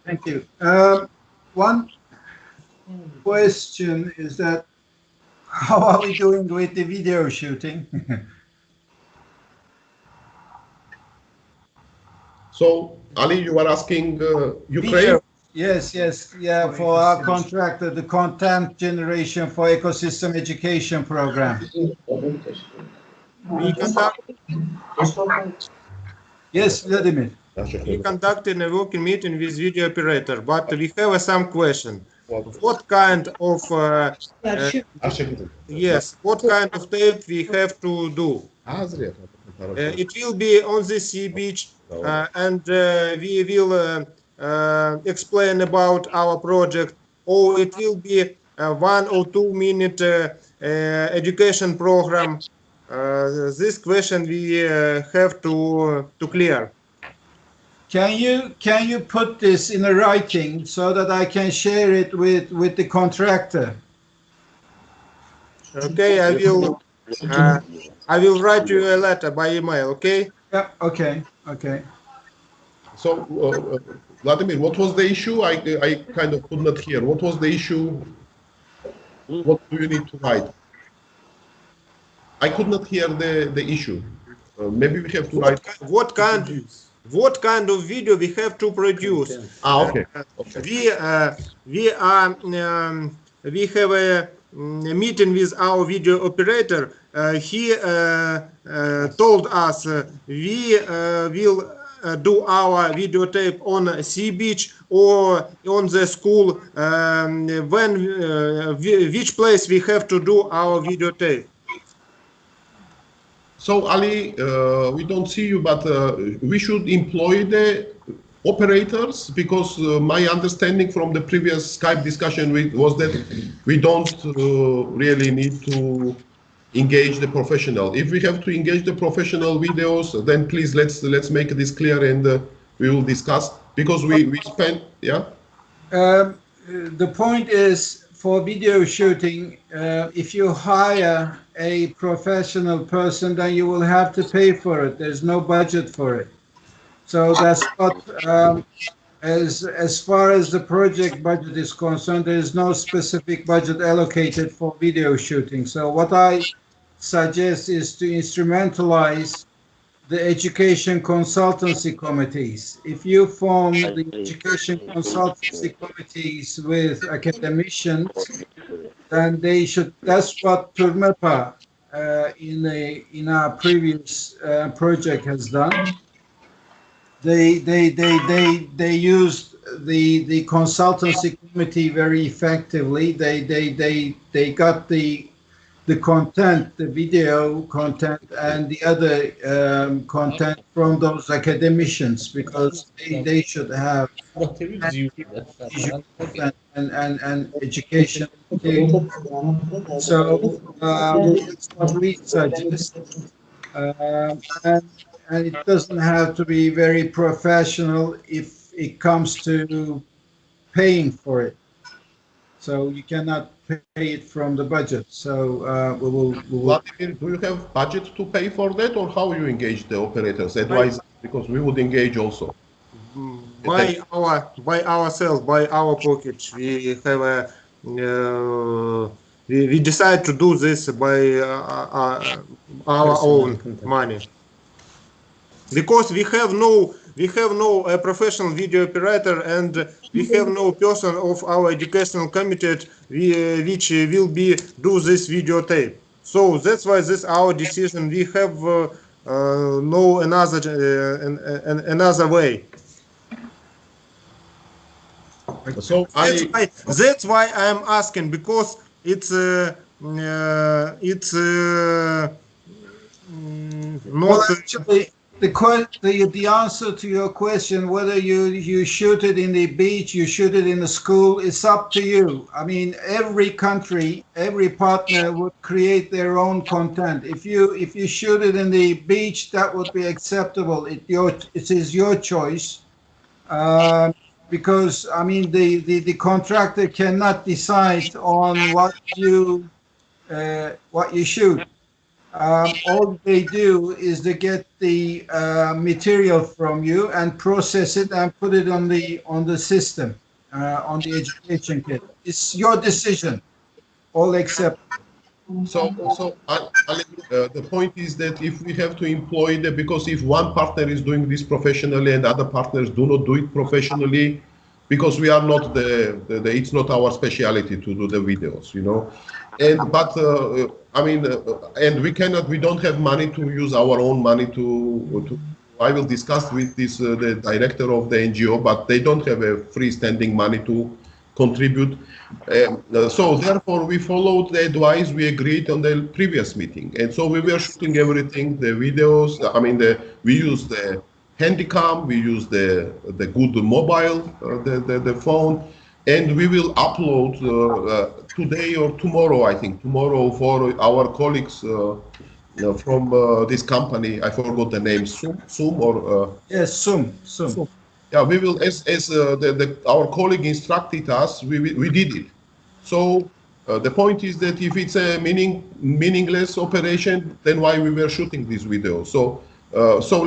Thank you. One question is that how are we doing with the video shooting? So, Ali, you are asking Ukraine? Video. Yes, yes, yeah, for our contractor, the content generation for ecosystem education program. We conduct, Yes, Vladimir. we conducted a working meeting with video operator, but we have some question. What kind of yes, what kind of tape we have to do? It will be on the sea beach, and we will explain about our project, or it will be a 1 or 2 minute education program. This question we have to clear. Can you put this in a writing so that I can share it with the contractor? Okay, I will write you a letter by email. Okay. Yeah. Okay. Okay. So, Vladimir, what was the issue? I kind of could not hear. What was the issue? What do you need to write? I could not hear the issue. Maybe we have to write. What kind of video we have to produce? Okay. We have a meeting with our video operator. He told us we will do our videotape on sea beach or on the school. Which place we have to do our videotape? So, Ali, we don't see you, but we should employ the operators, because my understanding from the previous Skype discussion was that we don't really need to engage the professional. If we have to engage the professional videos, then please let's make this clear, and we will discuss, because we spend, yeah. The point is, for video shooting, if you hire a professional person, then you will have to pay for it. There's no budget for it. So that's what, as far as the project budget is concerned, there is no specific budget allocated for video shooting. So what I suggest is to instrumentalize the education consultancy committees. If you form the education consultancy committees with academicians, then they should. That's what Turmepa in our previous project has done. They used the consultancy committee very effectively. They got the content, the video content, and the other content from those academicians, because they should have and education too. So that's what we suggest, and it doesn't have to be very professional if it comes to paying for it. So you cannot pay it from the budget. So we will. Vladimir, do you have budget to pay for that, or how you engage the operators? Advise, because we would engage also. By ourselves, by our pockets, we have a. We decide to do this by our own money, because we have no professional video operator, and we have no person of our educational committee which will be do this videotape. So that's why this our decision. We have no another way. So that's why I am asking, because it's not well, actually, the answer to your question, whether you shoot it in the beach, you shoot it in the school, it's up to you. I mean, every country, every partner would create their own content. If you shoot it in the beach, that would be acceptable. It is your choice. Because I mean, the contractor cannot decide on what you shoot. all they do is they get the material from you and process it and put it on the system, on the education kit. It's your decision, all except. The point is that if we have to employ them, because if one partner is doing this professionally and other partners do not do it professionally, because we are not it's not our specialty to do the videos, you know. And but I mean, and we don't have money to use our own money to. I will discuss with this the director of the NGO, but they don't have a freestanding money to contribute. So therefore, we followed the advice we agreed on the previous meeting, and so we were shooting everything, the videos. I mean, we used the handycam, we use the good mobile, the phone, and we will upload today or tomorrow, I think, tomorrow for our colleagues from this company. I forgot the name, Zoom or? Yes, Zoom. Yeah, we will, as our colleague instructed us, we did it. So the point is that if it's a meaningless operation, then why we were shooting this video? So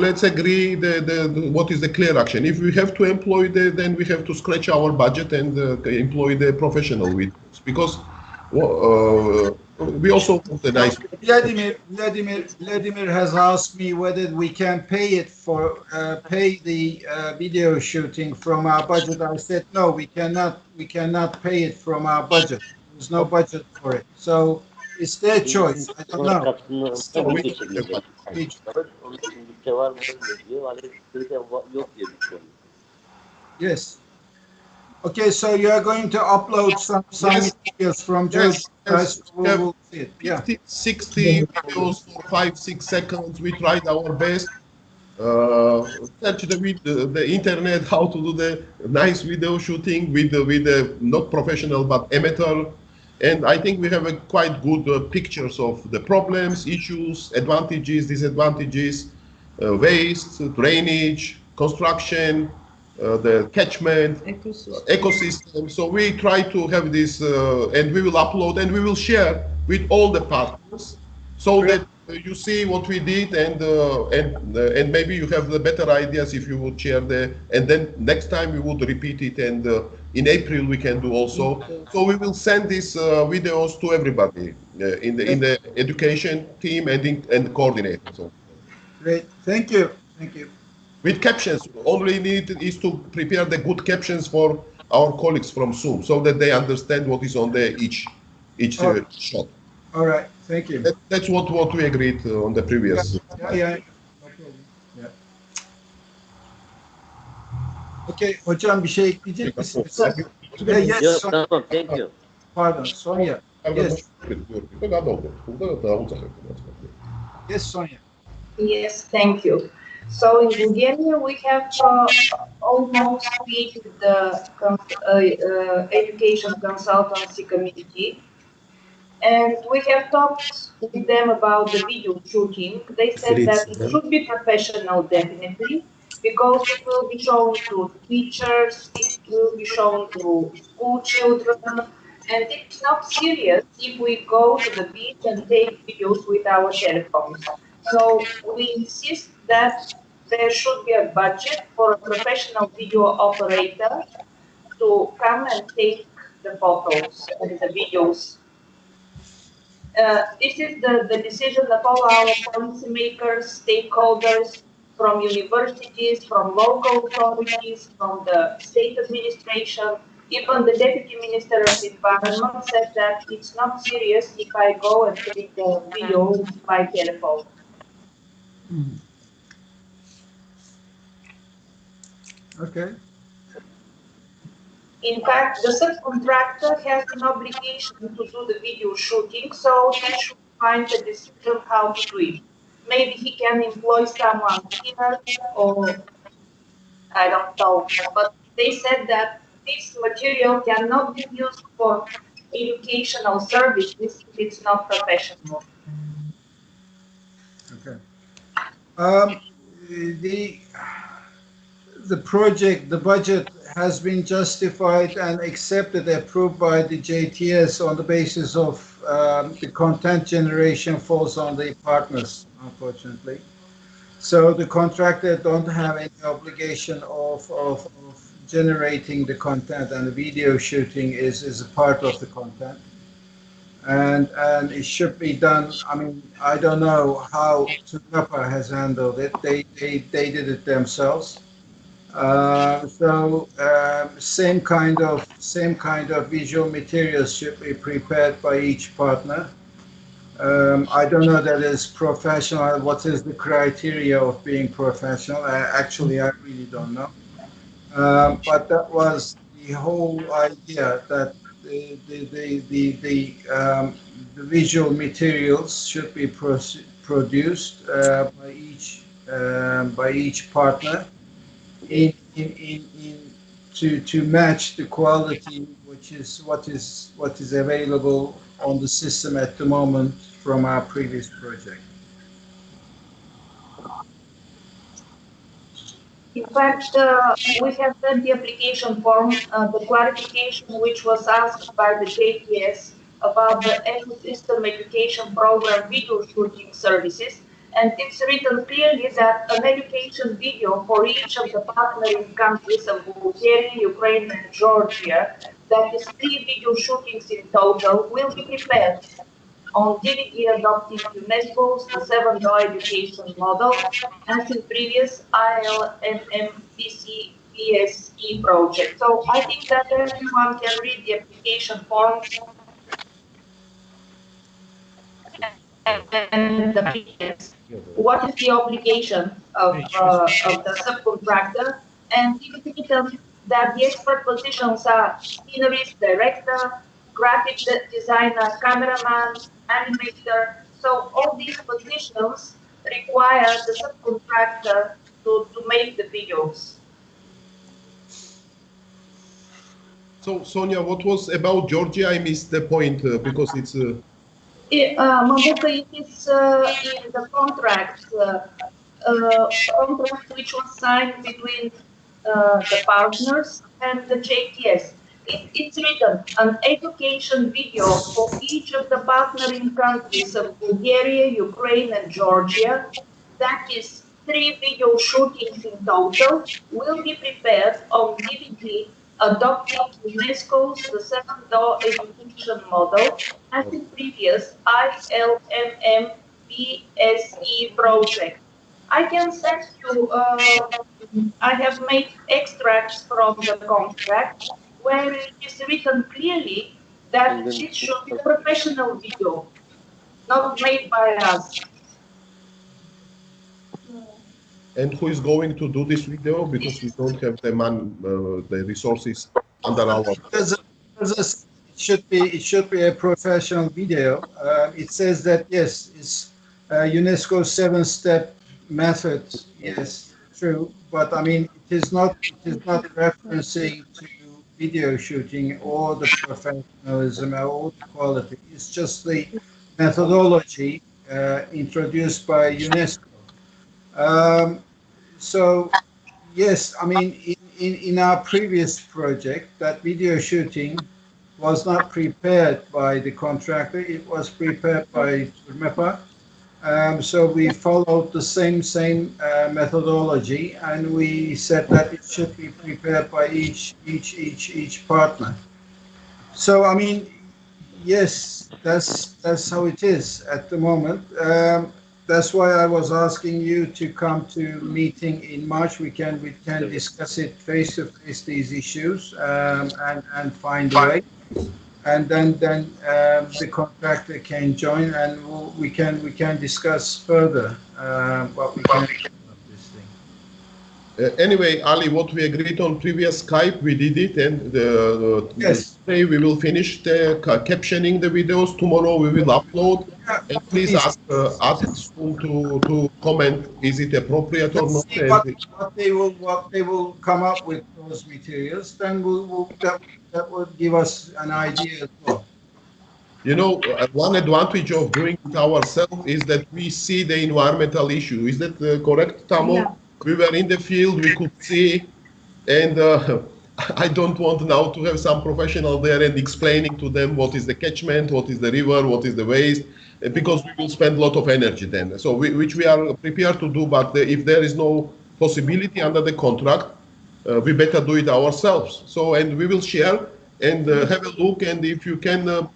let's agree what is the clear action. If we have to employ then we have to scratch our budget and employ the professional videos, because we also want a nice. Vladimir has asked me whether we can pay the video shooting from our budget. I said no, we cannot pay it from our budget. There's no budget for it. So it's their choice. I don't know. Yes. Okay, so you are going to upload some videos from George. Yes. We'll see it. 50, 60 videos for 5-6 seconds. We tried our best. Search the internet how to do the nice video shooting with not professional but amateur, and I think we have a quite good pictures of the problems, issues, advantages, disadvantages, waste, drainage, construction, the catchment, ecosystem. So we try to have this, and we will upload and we will share with all the partners, so that you see what we did, and maybe you have the better ideas if you would share and then next time we would repeat it, and in April we can do also. So we will send these videos to everybody in the education team and coordinators. So. Great, thank you. With captions, all we need is to prepare the good captions for our colleagues from Zoom, so that they understand what is on each shot. All right, thank you. That's what we agreed on the previous. Yeah. No problem. Yeah. Okay, hocam bir şey ekleyecek misiniz? Yes. Tamam, thank you. Pardon, Sonya. Yes. Yes, Sonya. Yes, thank you. So in Bulgaria, we have almost created the education consultancy community, and we have talked with them about the video shooting. They said that it should be professional, definitely, because it will be shown to teachers, it will be shown to school children, and it's not serious if we go to the beach and take videos with our telephones. So we insist that there should be a budget for a professional video operator to come and take the photos and the videos. This is the decision of all our policymakers, stakeholders, from universities, from local authorities, from the state administration. Even the Deputy Minister of Environment said that it's not serious if I go and take the video by telephone. Okay. In fact, the subcontractor has an obligation to do the video shooting, so he should find a decision how to do it. Maybe he can employ someone here, or I don't know. But they said that this material cannot be used for educational services if it's not professional. Okay. The project, the budget has been justified and accepted, approved by the JTS on the basis of the content generation falls on the partners, unfortunately. So the contractor don't have any obligation of generating the content, and the video shooting is a part of the content. And it should be done. I mean, I don't know how Tsunapa has handled it. They did it themselves. Same kind of visual materials should be prepared by each partner. I don't know that is professional. What is the criteria of being professional? Actually, I really don't know. But that was the whole idea, that the visual materials should be produced by each partner in to match the quality, which is what is available on the system at the moment from our previous project. In fact, we have done the application form, the clarification which was asked by the JTS about the ecosystem education program video shooting services, and it's written clearly that an education video for each of the partnering countries of Bulgaria, Ukraine, and Georgia, that is 3 video shootings in total, will be prepared on DVD adopting UNESCO's the 7 education model, as in previous ILMMBCE project. So I think that everyone can read the application form and the previous. What is the obligation of the subcontractor? And it is written that the expert positions are scenarist, director, graphic designer, cameraman, animator. So all these positions require the subcontractor to make the videos. So, Sonia, what was about Georgia? I missed the point because it's... Mambuka, it is in the contract, contract which was signed between the partners and the JTS. It's written, an education video for each of the partnering countries of Bulgaria, Ukraine, and Georgia, that is 3 video shootings in total, will be prepared on DVD adopting UNESCO's the 7 education model, as in previous ILMMBSE project. I can send you, I have made extracts from the contract where it is written clearly that it should be a professional video, not made by us. And who is going to do this video? Because we don't have the the resources under our. It should be a professional video. It says that yes, it's UNESCO 7-step method. Yes, true. But I mean, it is not referencing to video shooting or the professionalism or the quality. It's just the methodology introduced by UNESCO. So, yes, I mean, in our previous project, that video shooting was not prepared by the contractor, it was prepared by MEPA. So we followed the same methodology, and we said that it should be prepared by each partner. So, I mean, yes, that's how it is at the moment. That's why I was asking you to come to meeting in March. We can discuss it face to face, these issues, and find a way. And then the contractor can join, and we can discuss further what we can do of this thing. Anyway, Ali, what we agreed on previous Skype, we did it, and yes. Today we will finish the captioning the videos. Tomorrow we will upload. And please ask soon to comment, is it appropriate or not? What they will come up with those materials, then that will give us an idea as well. You know, one advantage of doing it ourselves is that we see the environmental issue. Is that correct, Tamo? Yeah. We were in the field, we could see, and I don't want now to have some professional there and explaining to them what is the catchment, what is the river, what is the waste, because we will spend a lot of energy then. So which we are prepared to do, but if there is no possibility under the contract, we better do it ourselves. So, and we will share and have a look, and if you can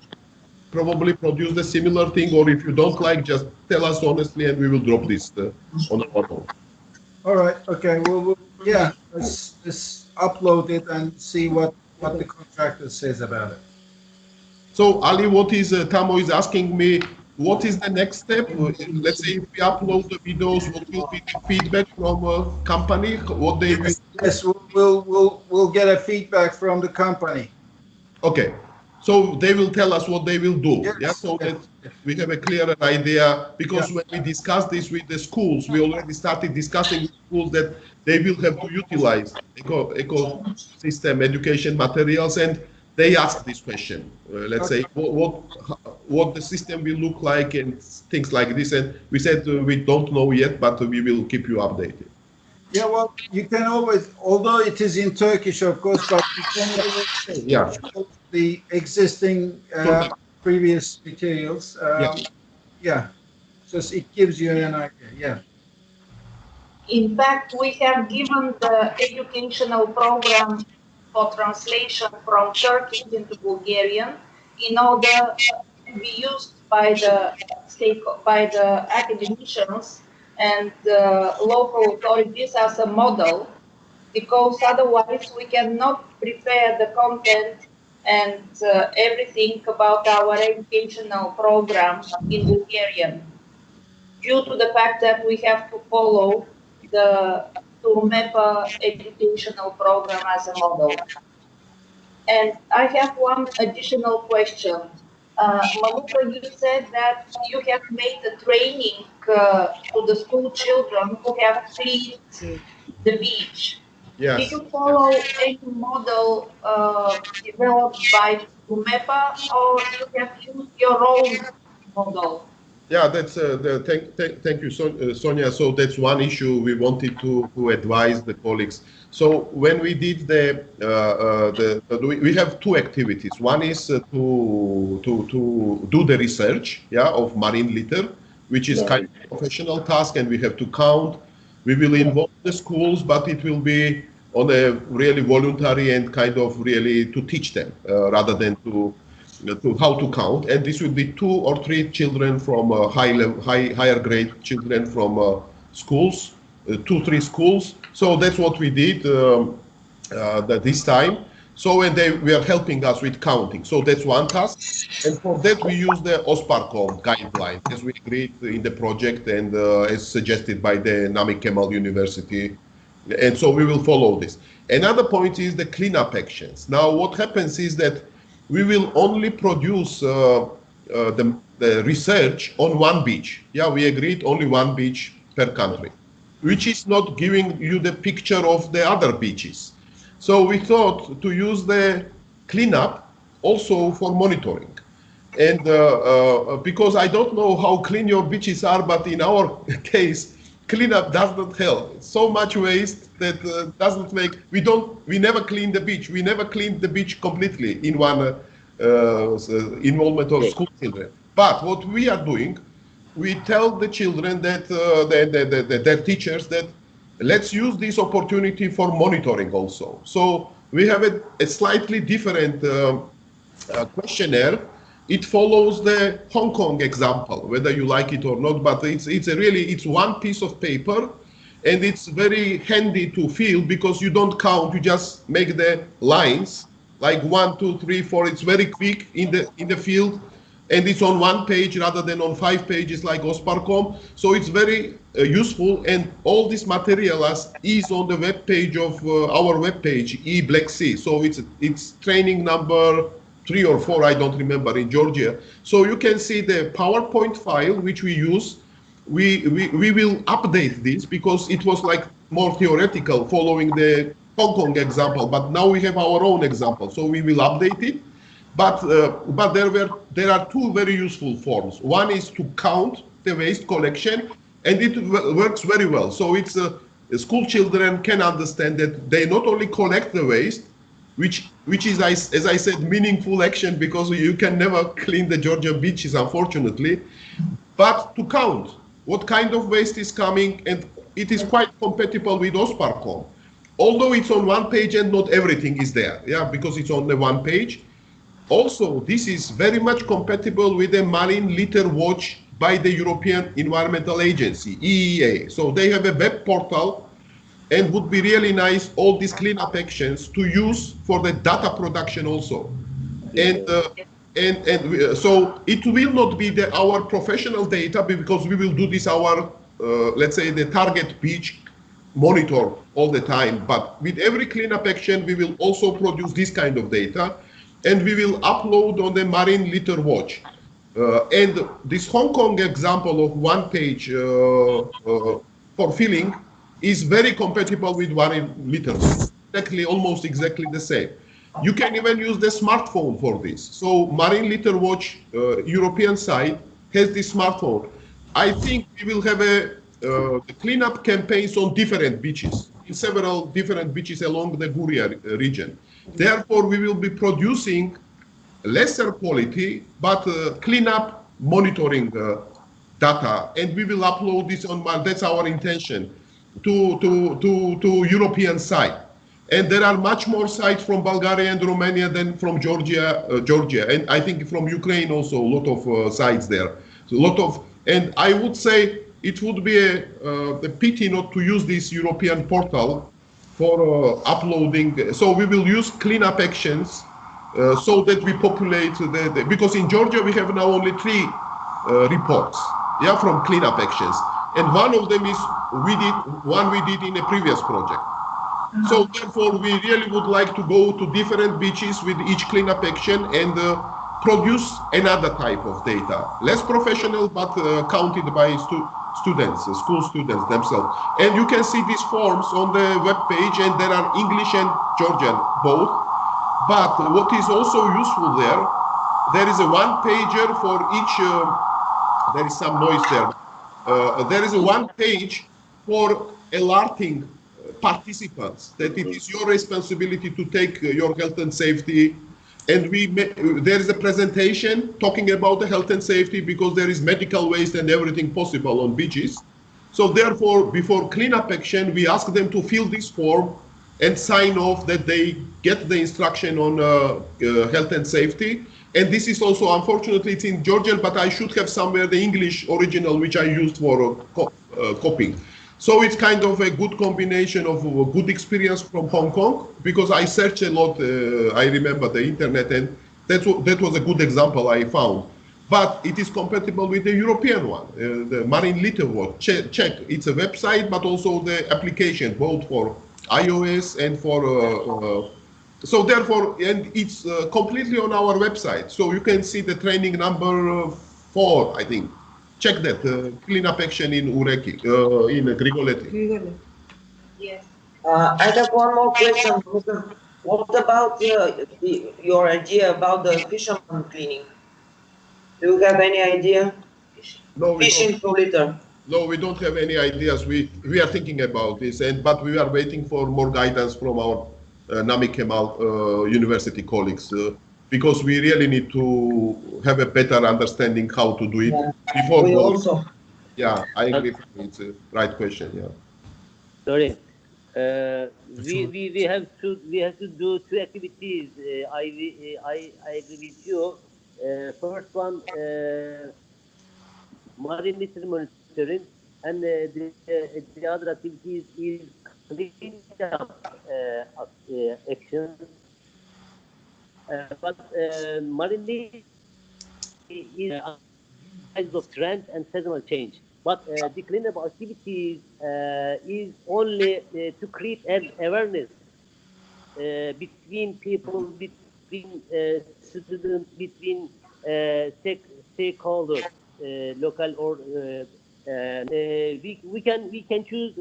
probably produce the similar thing, or if you don't like, just tell us honestly and we will drop this on our own. All right, okay, well, yeah, let's upload it and see what the contractor says about it. So Ali, what is Tamo is asking me, what is the next step? Let's say if we upload the videos, what will be the feedback from a company? What they will... Yes, we'll get a feedback from the company. Okay, so they will tell us what they will do. Yes. Yeah, so that we have a clearer idea, because when we discuss this with the schools, we already started discussing with schools that they will have to utilize ecosystem education materials, and they ask this question. Let's say what the system will look like and things like this, and we said we don't know yet, but we will keep you updated. Yeah, well, you can always, although it is in Turkish, of course, but you can always show the existing previous materials. Yeah, just it gives you an idea. Yeah. In fact, we have given the educational program for translation from Turkish into Bulgarian in order to be used by the academicians and the local authorities as a model, because otherwise we cannot prepare the content and everything about our educational program in Bulgarian, due to the fact that we have to follow the TURMEPA educational program as a model. And I have one additional question. Maluka, you said that you have made a training to the school children who have cleaned the beach. Yes. Did you follow any model developed by TURMEPA, or you have used your own model? Yeah, that's thank you, Sonia. So that's one issue we wanted to advise the colleagues. So when we did we have two activities. One is to do the research, of marine litter, which is kind of a professional task, and we have to count. We will involve the schools, but it will be on a really voluntary and kind of really to teach them rather than to how to count, and this will be 2 or 3 children from higher grade children from schools, 2-3 schools. So that's what we did this time. So and they were helping us with counting. So that's one task, and for that we use the OSPARCOM guidelines as we agreed in the project and as suggested by the Namik Kemal University, and so we will follow this. Another point is the cleanup actions. Now what happens is that we will only produce the research on one beach. Yeah, we agreed only one beach per country, which is not giving you the picture of the other beaches. So we thought to use the cleanup also for monitoring. And because I don't know how clean your beaches are, but in our case, cleanup does not help. It's so much waste that doesn't make, we never clean the beach. We never cleaned the beach completely in one involvement of school children. But what we are doing, we tell the children that, their teachers, that let's use this opportunity for monitoring also. So we have a slightly different questionnaire. It follows the Hong Kong example, whether you like it or not, but it's one piece of paper, and it's very handy to fill because you don't count, you just make the lines like 1, 2, 3, 4. It's very quick in the field, and it's on one page rather than on 5 pages like OSPARCOM. So it's very useful, and all this material is on the web page of our web page, E-Blacksea. So it's training number 3 or 4, I don't remember, in Georgia. So you can see the PowerPoint file which we use. We will update this because it was like more theoretical following the Hong Kong example, but now we have our own example, so we will update it. But there are 2 very useful forms. One is to count the waste collection, and it works very well. So it's school children can understand that they not only collect the waste, which is, as I said, meaningful action, because you can never clean the Georgian beaches, unfortunately, but to count what kind of waste is coming, and it is quite compatible with OSPARCOM. Although it's on one page and not everything is there, yeah, because it's on the one page. Also, this is very much compatible with the Marine Litter Watch by the European Environmental Agency, EEA. So they have a web portal, and would be really nice all these cleanup actions to use for the data production also. So it will not be our professional data, because we will do this our, let's say, the target beach monitor all the time. But with every cleanup action, we will also produce this kind of data, and we will upload on the Marine Litter Watch. And this Hong Kong example of one page for filling is very compatible with Marine Litter Watch. Almost exactly the same. You can even use the smartphone for this. So Marine Litter Watch European side has this smartphone. I think we will have the cleanup campaigns on different beaches, in several different beaches along the Guria region. Therefore, we will be producing lesser quality, but cleanup monitoring data, and we will upload this on, that's our intention, to European site. And there are much more sites from Bulgaria and Romania than from Georgia, and I think from Ukraine also, a lot of sites there. So and I would say it would be a pity not to use this European portal for uploading. So we will use cleanup actions so that we populate because in Georgia we have now only 3 reports, yeah, from cleanup actions, and one of them is we did in a previous project. So therefore, we really would like to go to different beaches with each cleanup action and produce another type of data, less professional but counted by students, school students themselves. And you can see these forms on the web page, and there are English and Georgian both. But what is also useful there is a one-pager for each. There is some noise there. There is a one page for alerting participants that it is your responsibility to take your health and safety. And there is a presentation talking about the health and safety, because there is medical waste and everything possible on beaches. So therefore, before cleanup action, we ask them to fill this form and sign off that they get the instruction on health and safety. And this is also, unfortunately, it's in Georgian, but I should have somewhere the English original, which I used for copying. So it's kind of a good combination of a good experience from Hong Kong, because I searched a lot, I remember the internet, and that was a good example I found. But it is compatible with the European one, the Marine Litter Watch. Check, it's a website, but also the application, both for iOS and for, so therefore, and it's completely on our website. So you can see the training number 4, I think. Check that, cleanup action in Ureki, in Grigoletti. Yes. I have one more question. What about your idea about the fisherman cleaning? Do you have any idea? No, Fishing for litter. No, we don't have any ideas. We are thinking about this, but we are waiting for more guidance from our Nami Kemal university colleagues, because we really need to have a better understanding how to do it before we going. Also. Yeah, I agree. It's a right question. Yeah. Sorry, we have to do 2 activities. I agree with you. First one, marine litter monitoring, and the other activities is cleanup action. But marine litter is of trend and seasonal change. But the cleanup activities is only to create an awareness between people, between students, between stakeholders, local or we can choose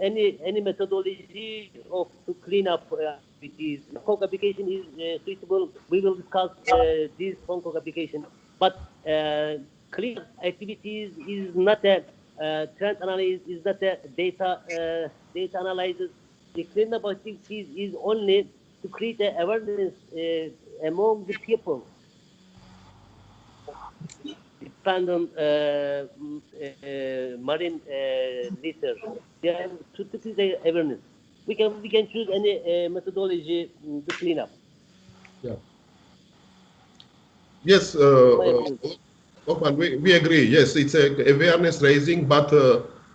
any methodology to clean up activities. Hong application is suitable. We will discuss this Hong Kong application, but clean activities is not a trend analysis, is not a data analysis. The cleanup activities is only to create an awareness among the people depend on marine litter. They have to create awareness. We can choose any methodology to clean up. Yeah. Yes, Oman, we agree. Yes, it's a awareness raising, but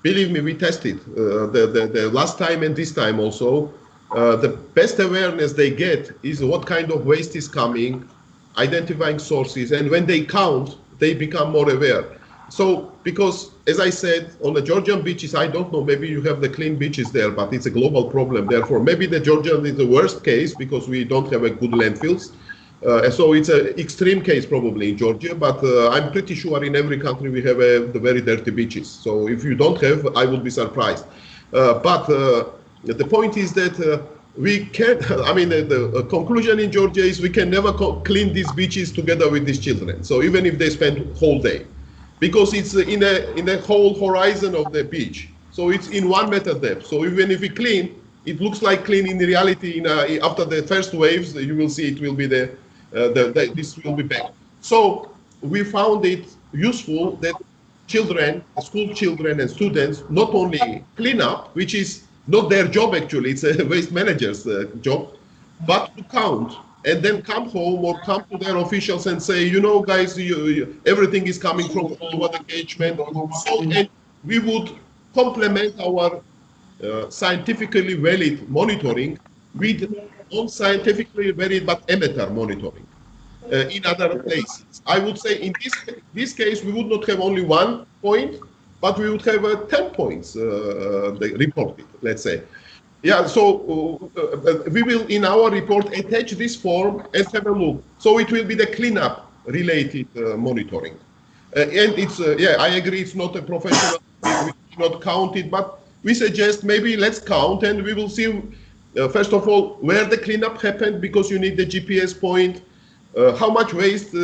believe me, we tested the last time and this time also. The best awareness they get is what kind of waste is coming, identifying sources, and when they count, they become more aware. So, because as I said, on the Georgian beaches, I don't know, maybe you have the clean beaches there, but it's a global problem. Therefore, maybe the Georgian is the worst case because we don't have a good landfills. So it's an extreme case probably in Georgia, but I'm pretty sure in every country we have the very dirty beaches. So if you don't have, I would be surprised. But the point is that we can't, I mean, the conclusion in Georgia is we can never clean these beaches together with these children. So even if they spend whole day, because it's in a whole horizon of the beach. So it's in 1 meter depth. So even if we clean, it looks like clean in reality. After the first waves, you will see it will be this will be back. So we found it useful that children, school children and students, not only clean up, which is not their job actually, it's a waste manager's job, but to count and then come home or come to their officials and say, you know, guys, everything is coming from over the catchment. So, and we would complement our scientifically valid monitoring with non-scientifically valid but amateur monitoring in other places. I would say in this case, we would not have only 1 point, but we would have 10 points reported, let's say. Yeah, so we will in our report attach this form and have a look. So it will be the cleanup related monitoring. And it's, yeah, I agree, it's not a professional, we cannot count it, but we suggest maybe let's count and we will see, first of all, where the cleanup happened, because you need the GPS point, how much waste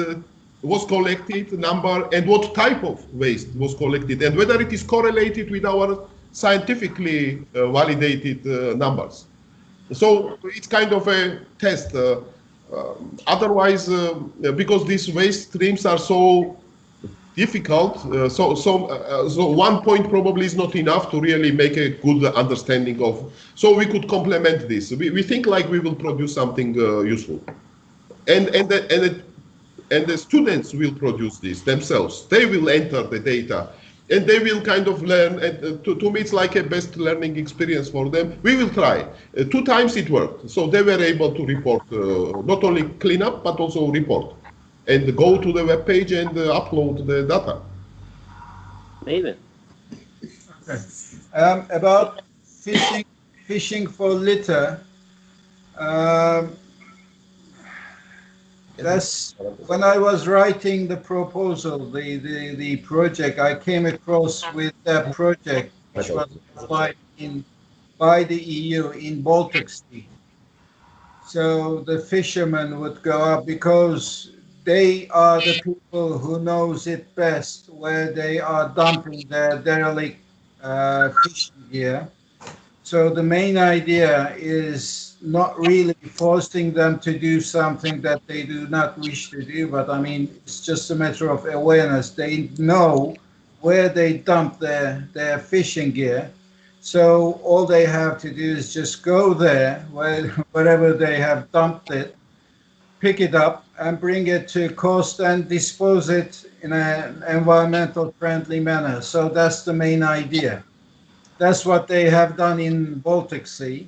was collected, number, and what type of waste was collected, and whether it is correlated with our scientifically validated numbers. So it's kind of a test. Otherwise, because these waste streams are so difficult, so 1 point probably is not enough to really make a good understanding of. So we could complement this. We think like we will produce something useful, and the students will produce this themselves. They will enter the data, and they will kind of learn. And to me, it's like a best learning experience for them. We will try. 2 times it worked, so they were able to report not only clean up but also report, and go to the web page and upload the data. Maybe. Okay. About fishing for litter. That's when I was writing the proposal, the project, I came across with that project which was applied by the EU in Baltic Sea. So the fishermen would go up because they are the people who knows it best where they are dumping their derelict fishing gear. So the main idea is not really forcing them to do something that they do not wish to do, but I mean, it's just a matter of awareness. They know where they dump their fishing gear. So all they have to do is just go there, wherever they have dumped it, pick it up and bring it to coast and dispose it in an environmental friendly manner. So that's the main idea. That's what they have done in Baltic Sea,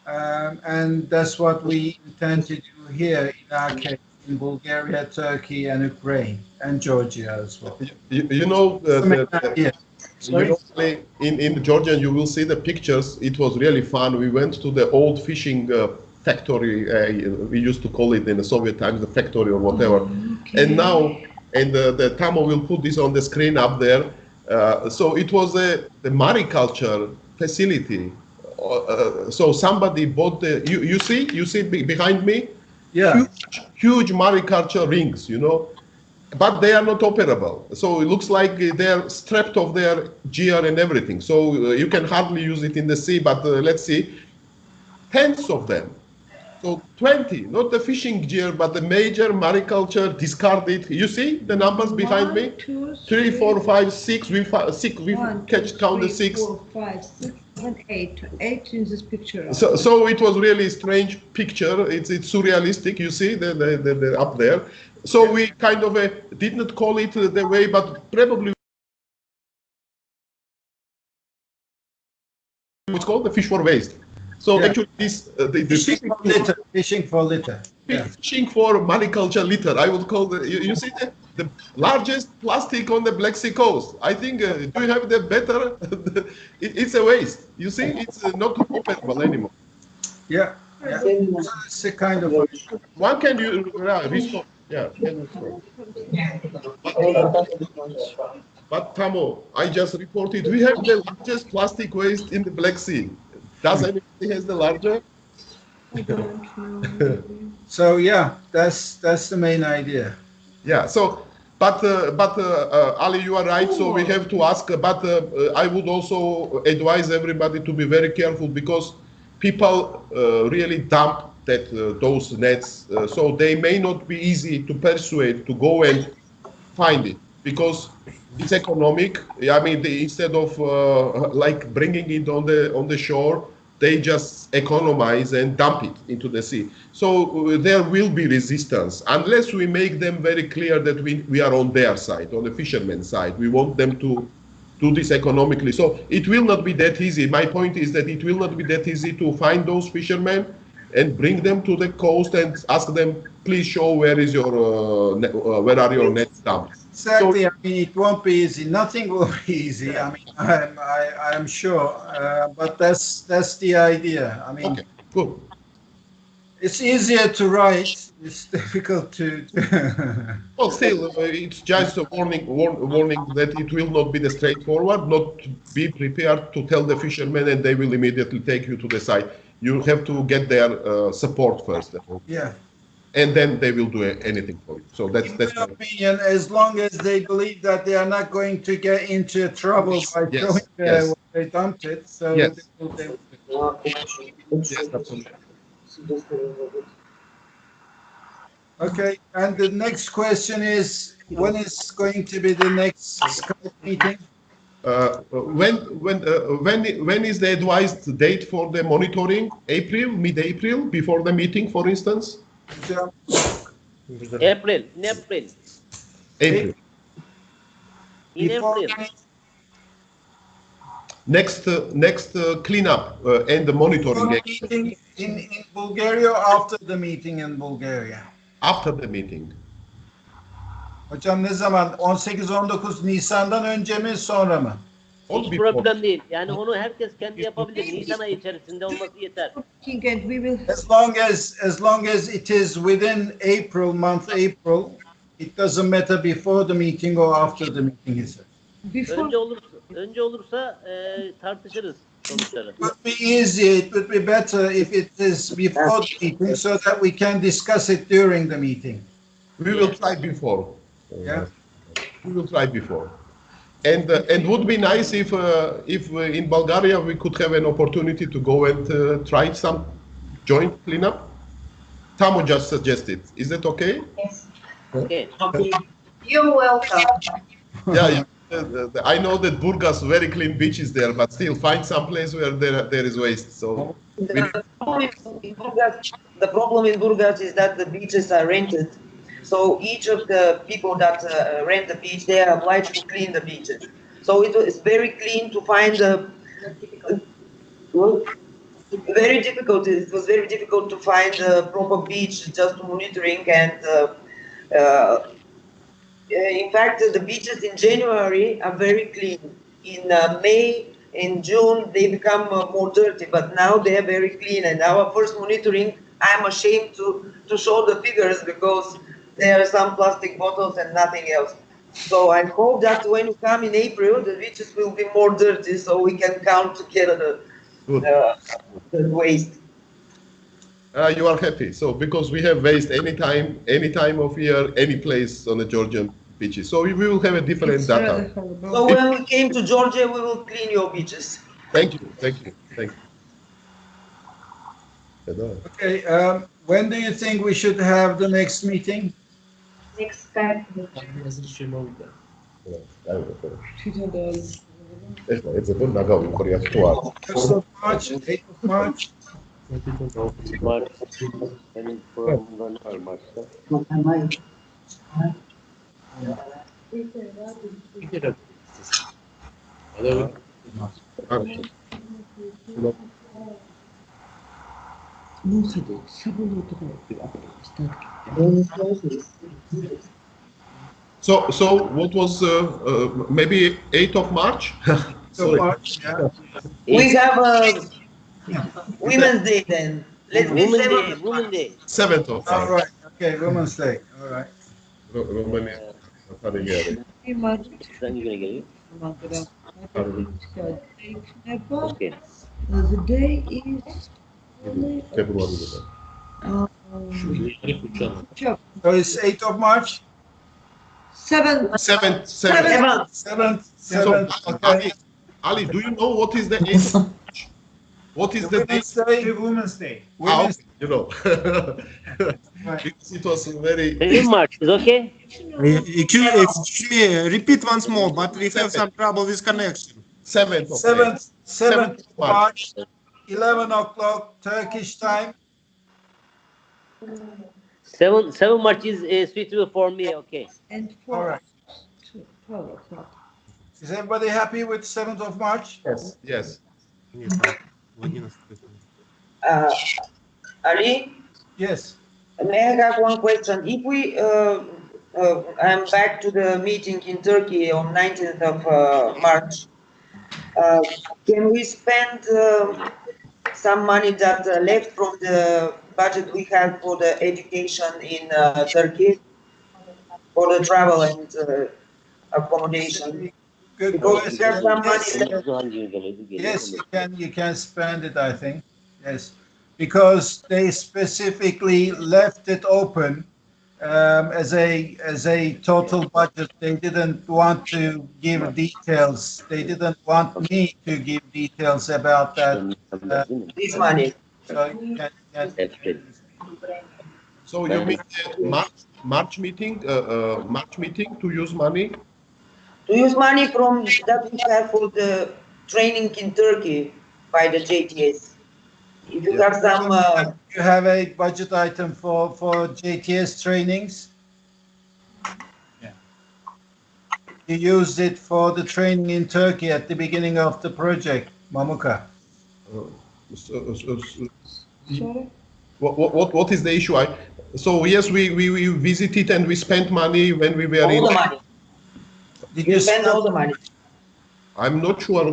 and that's what we intend to do here in our case in Bulgaria, Turkey, and Ukraine, and Georgia as well. You know, in Georgia, you will see the pictures. It was really fun. We went to the old fishing factory. We used to call it in the Soviet times the factory or whatever. Okay. And now, and the Tamo will put this on the screen up there. So it was the mariculture facility. So somebody bought the, you see behind me? Yeah. Huge mariculture rings, you know, but they are not operable. So it looks like they're stripped of their gear and everything. So you can hardly use it in the sea, but let's see, tens of them. So 20, not the fishing gear, but the major mariculture discarded. You see the numbers behind me? 3, 4, 5, 6. We counted 6. 4, 5, 6, 7, 8. 8 in this picture. So it was really a strange picture. It's surrealistic. You see the up there. So we kind of did not call it the way, but probably it's called the fish for waste. So actually, this fishing for litter. Fishing for mariculture litter. I would call you see the largest plastic on the Black Sea coast. I think do you have the better? It's a waste. You see, it's not operable anymore. Yeah. It's a kind of. One can you restore? Yeah. But Tamo, I just reported we have the largest plastic waste in the Black Sea. Does anybody has the larger? I don't know. So yeah, that's the main idea. Yeah. So, but Ali, you are right. So we have to ask. But I would also advise everybody to be very careful because people really dump those nets. So they may not be easy to persuade to go and find it because it's economic. I mean, instead of like bringing it on the shore, they just economize and dump it into the sea. So there will be resistance unless we make them very clear that we are on their side, on the fishermen's side. We want them to do this economically. So it will not be that easy. My point is that it will not be that easy to find those fishermen and bring them to the coast and ask them, please show where are your nets dumped. Exactly. So, I mean, it won't be easy. Nothing will be easy. I mean, I'm sure. But that's the idea. I mean, okay, good. It's easier to write. It's difficult to. Well, still, it's just a warning that it will not be the straightforward. Not be prepared to tell the fishermen, and they will immediately take you to the site. You have to get their support first. Yeah. And then they will do anything for you. So that's my opinion. As long as they believe that they are not going to get into trouble by showing where they dumped it, so yes. Yes, absolutely. Okay, and the next question is, when is going to be the next Skype meeting? When is the advised date for the monitoring? April, mid-April, before the meeting, for instance? April. In April. April. In April. Next cleanup and the monitoring. Meeting in Bulgaria or after the meeting in Bulgaria? After the meeting. Hocam ne zaman? 18-19 Nisan'dan önce mi sonra mı? Hiç problem değil. Yani onu herkes kendi yapabilir. Nisan ayı içerisinde olması yeter. As long as it is within April, it doesn't matter before the meeting or after the meeting is. Önce olursa tartışırız sonuçları. It would be easier, it would be better if it is before the meeting so that we can discuss it during the meeting. We will try before. Yeah. We will try before. And would be nice if in Bulgaria we could have an opportunity to go and try some joint cleanup. Tamu just suggested. Is that okay? Yes. Okay. You're welcome. Yeah. I know that Burgas very clean beaches there, but still find some place where there is waste. So the problem in Burgas is that the beaches are rented. So each of the people that rent the beach, they are obliged to clean the beaches. So it's very clean to find very difficult. It was very difficult to find a proper beach just monitoring and. In fact, the beaches in January are very clean. In May, in June, they become more dirty, but now they are very clean. And our first monitoring, I'm ashamed to show the figures because there are some plastic bottles and nothing else. So I hope that when you come in April, the beaches will be more dirty so we can count together the waste. You are happy. So because we have waste any time of year, any place on the Georgian beaches. So we will have a different data. So when we came to Georgia, we will clean your beaches. Thank you. Okay. When do you think we should have the next meeting? Next Skype meeting. First of March, 8th of March? March. And from March. So what was maybe 8th of March? So March, yeah. We have a Women's Day then. Let's be Women 7th Day. of Women March. Day. 7th of All March. right, okay, Women's Day, all right. Romania. Sen güne geliyor. Okay. The day is February. So it's 8th of March? 7th. 7th. 7th. 7th, okay. Ali, do you know what is the 8th of March? What is the date? Women's Day? Women's Day. Women's, Okay, you know. Because it was very. 3 March is okay? Excuse me, repeat once more, but we have some trouble with connection. 7th of 7th of March. March, 11 o'clock Turkish time. 7 March is suitable for me, okay. And All 4 right. to 12 o'clock. Is everybody happy with 7th of March? Yes. Yes. Ali, Yes. may I have one question? If we, I'm back to the meeting in Turkey on 19th of March. Can we spend some money that left from the budget we have for the education in Turkey, for the travel and accommodation? Good. Because we have some money left. Yes, you can spend it, I think. Yes, because they specifically left it open as a total budget. They didn't want to give details. They didn't want me to give details about that. This money. So you can So you mean March meeting? March meeting to use money? To use money from that we have for the training in Turkey by the JTS. If you have some, you have a budget item for JTS trainings. Yeah. You used it for the training in Turkey at the beginning of the project, Mamuka. Sorry? What is the issue? So yes, we visited and we spent money when we were all the money. Did You spend all the money. I'm not sure.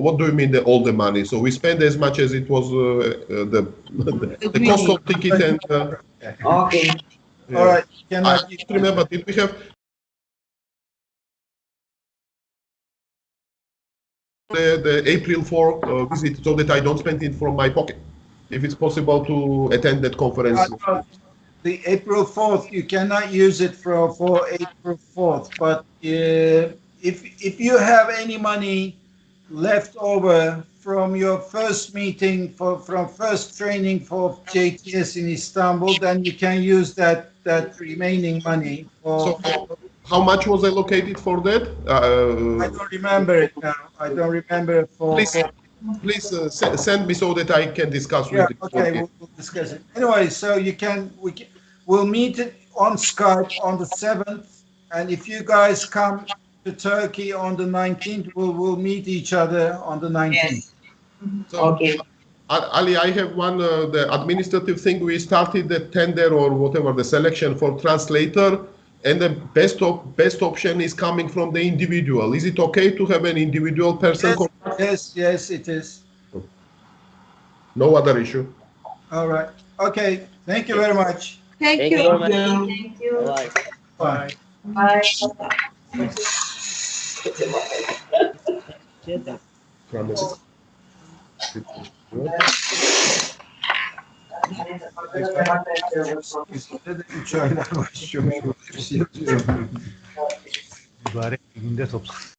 What do you mean all the money? So we spent as much as it was the cost of ticket and. Okay. Yeah. All right. I don't remember. Did we have? The April 4 visit so that I don't spend it from my pocket. If it's possible to attend that conference. The April 4th, you cannot use it for April 4th, but if you have any money left over from your first meeting from first training for JTS in Istanbul, then you can use that remaining money for. So how much was allocated for that? I don't remember it now. I don't remember for. Please send me so that I can discuss with you. Okay, we'll discuss it. Anyway, so we'll meet on Skype on the 7th, and if you guys come to Turkey on the 19th, we'll meet each other on the 19th. Yes. So, Okay. Ali, I have one, the administrative thing. We started the tender or whatever, the selection for translator, and the best option is coming from the individual. Is it okay to have an individual person? Yes, it is. No other issue. All right. Okay. Thank you very much. Thank you. very much. Thank you. Bye. Bye. Bye. Üstünde de 3 aylar başlıyormuş. Hepsi yazıyor. Mübarek bir günde toplandık.